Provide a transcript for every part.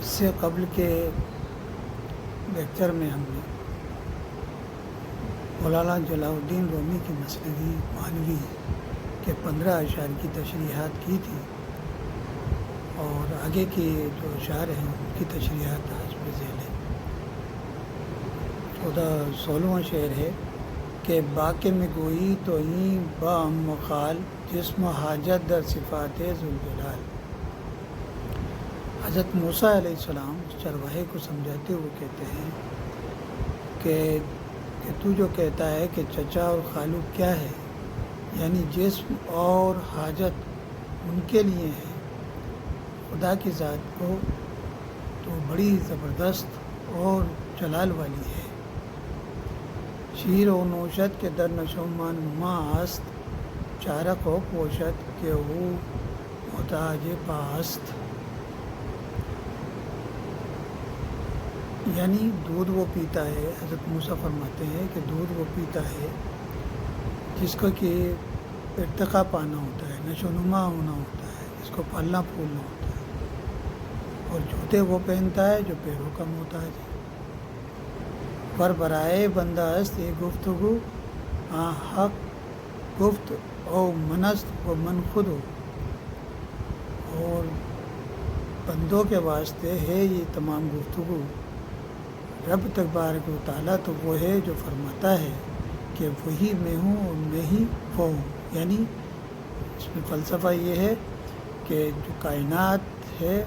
اس سے قبل کے لیکچر میں ہم نے مولانا جلال الدین رومی کی مثنوی معنوی کے 15 اشعار کی تشریحات کی تھی، اور آگے کے جو اشعار ہیں ان کی تشریحات حسب ذیل ہے۔ 16واں شعر ہے کہ باقی میں گوئی تو این با مقال جسم و حاجت در صفات ذوالجلال۔ حضرت موسیٰ علیہ السلام اس چرواہے کو سمجھاتے ہوئے کہتے ہیں کہ تو جو کہتا ہے کہ چچا اور خالو کیا ہے، یعنی جسم اور حاجت ان کے لیے ہے، خدا کی ذات کو تو بڑی زبردست اور جلال والی ہے۔ شیر و نوشت کے در نشومان نما است، چارق و پوشت کے وہ محتاج پاست۔ یعنی دودھ وہ پیتا ہے، حضرت موسیٰ فرماتے ہیں کہ دودھ وہ پیتا ہے جس کو کہ ارتقا پانا ہوتا ہے، نشو و نما ہونا ہوتا ہے، جس کو پھلنا پھولنا ہوتا ہے، اور جوتے وہ پہنتا ہے جو پیروں کا محتاج ہے۔ پر برائے بندہ است یہ گفتگو حق گفت او منست و من خود ہو، اور بندوں کے واسطے ہے یہ تمام گفتگو۔ رب تبارک و تعالیٰ تو وہ ہے جو فرماتا ہے کہ وہی میں ہوں اور میں ہی وہ ہوں۔ یعنی اس میں فلسفہ یہ ہے کہ جو کائنات ہے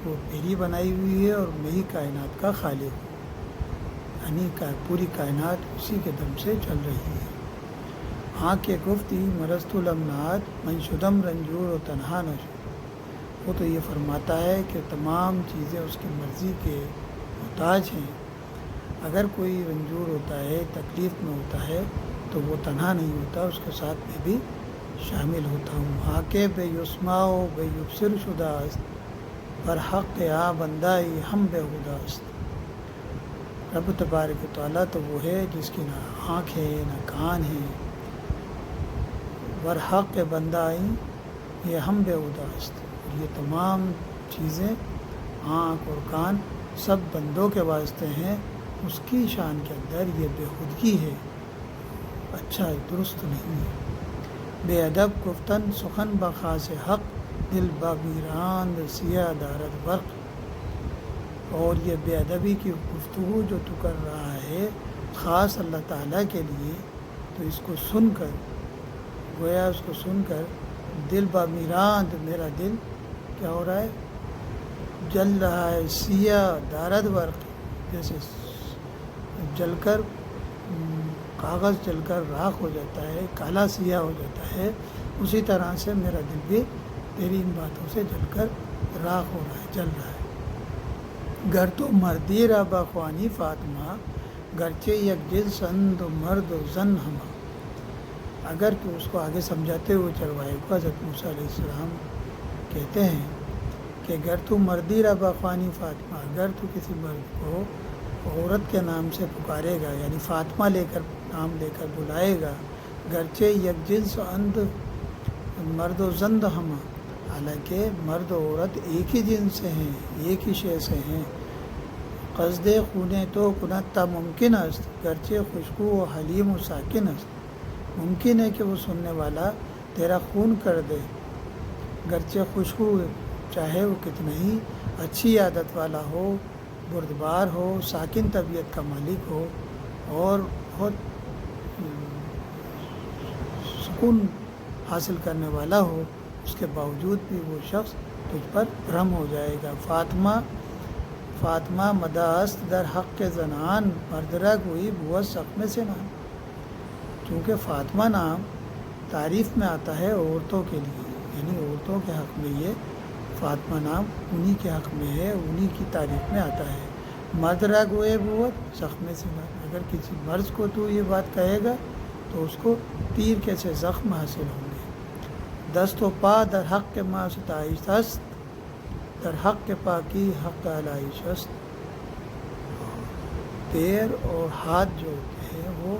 وہ میری بنائی ہوئی ہے اور میں ہی کائنات کا خالق ہوں، یعنی پوری کائنات اسی کے دم سے چل رہی ہے۔ آنکھ کے گفتی مرست الامنات من شدم رنجور و تنہا نشو، وہ تو یہ فرماتا ہے کہ تمام چیزیں اس کی مرضی کے محتاج ہیں۔ اگر کوئی رنجور ہوتا ہے، تکلیف میں ہوتا ہے، تو وہ تنہا نہیں ہوتا، اس کے ساتھ میں بھی شامل ہوتا ہوں۔ آکے بے یسما و بے یبصر شدہ است، پر حق آ بندہ ہم بے خدا است۔ رب تبارک و تعالیٰ تو وہ ہے جس کی نہ آنکھ ہے نہ کان ہے، ور حق بندہ یہ ہم بے خدا است۔ اور یہ تمام چیزیں آنکھ اور کان سب بندوں کے واسطے ہیں، اس کی شان کے اندر یہ بے خودگی ہے، اچھا درست نہیں ہے۔ بے ادب گفتن سخن بخاص حق، دل بامیراند سیاہ دارد برق۔ اور یہ بے ادبی کی گفتگو جو تو کر رہا ہے خاص اللہ تعالیٰ کے لیے، تو اس کو سن کر گویا اس کو سن کر دل بامیراند، میرا دل کیا ہو رہا ہے، جل رہا ہے، سیاہ دارد برق، جیسے جل کر کاغذ جل کر راکھ ہو جاتا ہے، کالا سیاہ ہو جاتا ہے، اسی طرح سے میرا دل بھی تیری ان باتوں سے جل کر راکھ ہو رہا ہے، جل رہا ہے۔ گر تو مردی را بخوانی فاطمہ، گرچہ یک جنس اند و مرد و زن ہما۔ اگر تو اس کو آگے سمجھاتے ہوئے چرواہے کو حضرت موسیٰ علیہ السلام کہتے ہیں کہ گر تو مردی را بخوانی فاطمہ، اگر تو کسی مرد کو عورت کے نام سے پکارے گا، یعنی فاطمہ لے کر نام لے کر بلائے گا، گرچہ یک جنس اند مرد و زند ہما، حالانکہ مرد و عورت ایک ہی جنس سے ہیں، ایک ہی شے سے ہیں۔ قصد خونے تو کنتا ممکن است، گرچہ خوشبو و حلیم و ساکن است۔ ممکن ہے کہ وہ سننے والا تیرا خون کر دے، گرچہ خوشبو چاہے وہ کتنا ہی اچھی عادت والا ہو، بردبار ہو، ساکن طبیعت کا مالک ہو، اور بہت سکون حاصل کرنے والا ہو، اس کے باوجود بھی وہ شخص تجھ پر بھرم ہو جائے گا۔ فاطمہ مداست در حق کے زنان، مردرہ گوئی بہت سخت میں سنان۔ چونکہ فاطمہ نام تعریف میں آتا ہے عورتوں کے لیے، یعنی عورتوں کے حق میں یہ فاطمہ نام انہی کے حق میں ہے، انہی کی تعریف میں آتا ہے۔ مردرہ گوئے بہت سخت میں سنان، اگر کسی مرض کو تو یہ بات کہے گا تو اس کو تیر کے سے زخم حاصل ہوں گے۔ دست و پا در حق کے ما ستائش است، در حق کے پا کی حق علائش است۔ پیر اور ہاتھ جو ہوتے ہیں وہ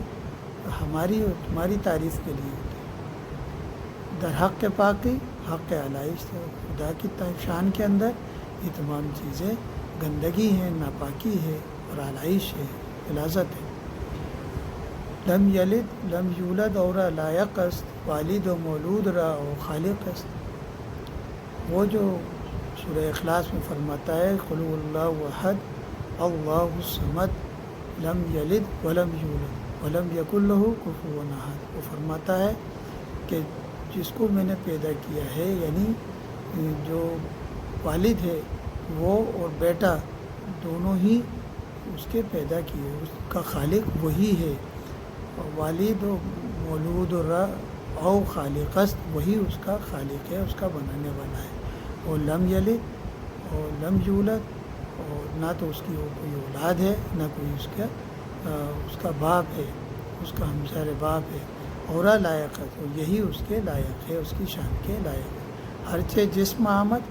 ہماری اور تمہاری تعریف کے لیے ہوتے ہیں۔ در حق کے پا کی حق علائش، خدا کی شان کے اندر یہ تمام چیزیں گندگی ہے، ناپاکی ہے اور آلائش ہے، غلاظت ہے۔ لم یلد لم یولد اور لائق است، والد و مولود را و خالق است۔ وہ جو سورہ اخلاص میں فرماتا ہے قل هو اللہ احد اللہ الصمد لم یلد ولم یولد ولم یکن لہ کفوا احد، وہ فرماتا ہے کہ جس کو میں نے پیدا کیا ہے، یعنی جو والد ہے وہ اور بیٹا دونوں ہی اس کے پیدا کیے، اس کا خالق وہی ہے۔ والد و مولود او خالق است، وہی اس کا خالق ہے، اس کا بنانے والا ہے۔ اور لم یلد اور لم یولد، اور نہ تو اس کی وہ کوئی اولاد ہے، نہ کوئی اس کا باپ ہے، اس کا ہمسر باپ ہے۔ اور لائق ہے، اور یہی اس کے لائق ہے، اس کی شان کے لائق ہے۔ ہر چے جسم آمد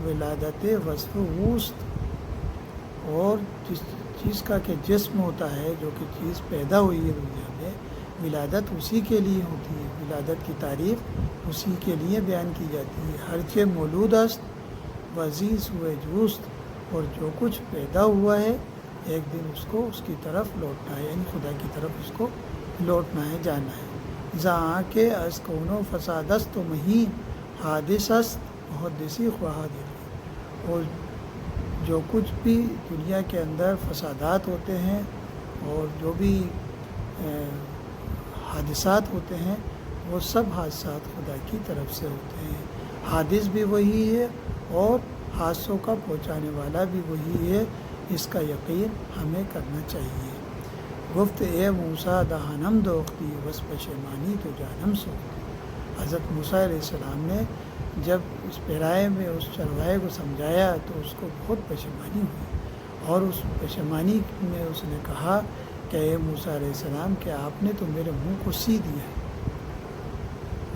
ولادت وصف وسط، اور جس چیز کا کہ جسم ہوتا ہے، جو کہ چیز پیدا ہوئی ہے دنیا میں، ولادت اسی کے لیے ہوتی ہے، ولادت کی تاریخ اسی کے لیے بیان کی جاتی ہے۔ ہر چے مولود است وزیز ہوئے جوست، اور جو کچھ پیدا ہوا ہے ایک دن اس کو اس کی طرف لوٹنا ہے، یعنی خدا کی طرف اس کو لوٹنا ہے، جانا ہے۔ زہاں کے از کونو فساد است و مہین حادث است محدثی خواہد، اور جو کچھ بھی دنیا کے اندر فسادات ہوتے ہیں اور جو بھی حادثات ہوتے ہیں، وہ سب حادثات خدا کی طرف سے ہوتے ہیں۔ حادث بھی وہی ہے اور حادثوں کا پہنچانے والا بھی وہی ہے، اس کا یقین ہمیں کرنا چاہیے۔ گفت اے موسیٰ دہانم دوختی بس پشیمانی تو جانم سوختی۔ حضرت موسیٰ علیہ السلام نے جب اس پیرائے میں اس چرواہے کو سمجھایا تو اس کو بہت پشیمانی ہوئی، اور اس پشیمانی میں اس نے کہا کہ اے موسیٰ علیہ السلام کہ آپ نے تو میرے منہ کو سی دیا ہے،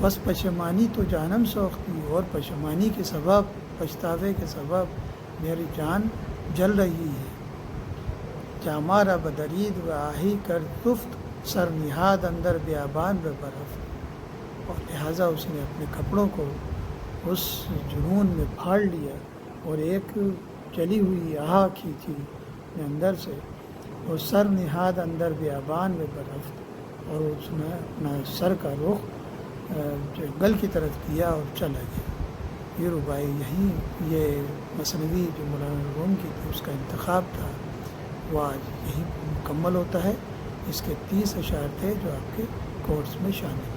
بس پشیمانی تو جانم سوختی، اور پشیمانی کے سبب، پچھتاوے کے سبب میری جان جل رہی ہے۔ جامارا بدرید و آہی کر تفت سر نہاد اندر بیابان و برف، اور لہٰذا اس نے اپنے کپڑوں کو اس جنون میں پھاڑ لیا اور ایک چلی ہوئی آہ کھینچی اپنے اندر سے، اور سر نہاد اندر بیابان میں برف، اور اس نے اپنا سر کا رخ جنگل کی طرف کیا اور چلا گیا۔ یہ ربائی یہ مثنوی جو مولانا روم کی تھی اس کا انتخاب تھا، وہ آج یہی مکمل ہوتا ہے۔ اس کے 30 اشعار تھے جو آپ کے کورس میں شامل ہیں۔